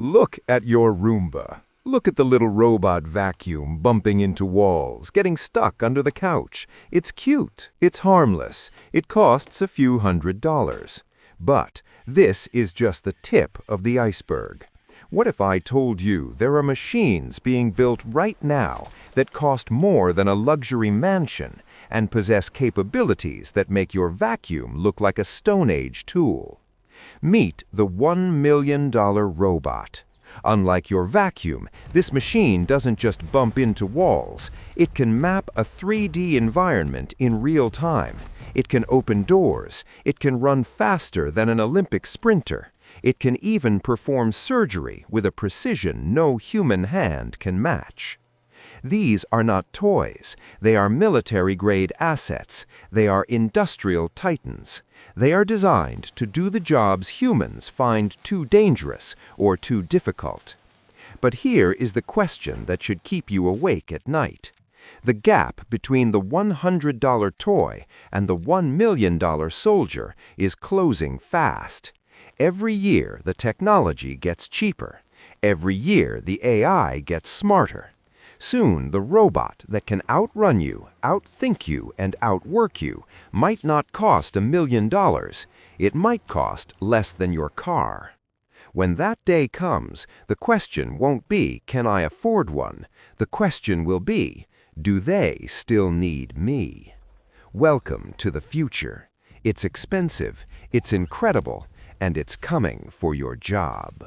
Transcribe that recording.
Look at your Roomba. Look at the little robot vacuum bumping into walls, getting stuck under the couch. It's cute. It's harmless. It costs a few $100s. But this is just the tip of the iceberg. What if I told you there are machines being built right now that cost more than a luxury mansion and possess capabilities that make your vacuum look like a Stone Age tool? Meet the $1 million robot. Unlike your vacuum, this machine doesn't just bump into walls. It can map a 3D environment in real time. It can open doors. It can run faster than an Olympic sprinter. It can even perform surgery with a precision no human hand can match. These are not toys. They are military-grade assets. They are industrial titans. They are designed to do the jobs humans find too dangerous or too difficult. But here is the question that should keep you awake at night. The gap between the $100 toy and the $1 million soldier is closing fast. Every year, the technology gets cheaper. Every year, the AI gets smarter. Soon, the robot that can outrun you, outthink you, and outwork you might not cost $1 million. It might cost less than your car. When that day comes, the question won't be, can I afford one? The question will be, do they still need me? Welcome to the future. It's expensive, it's incredible, and it's coming for your job.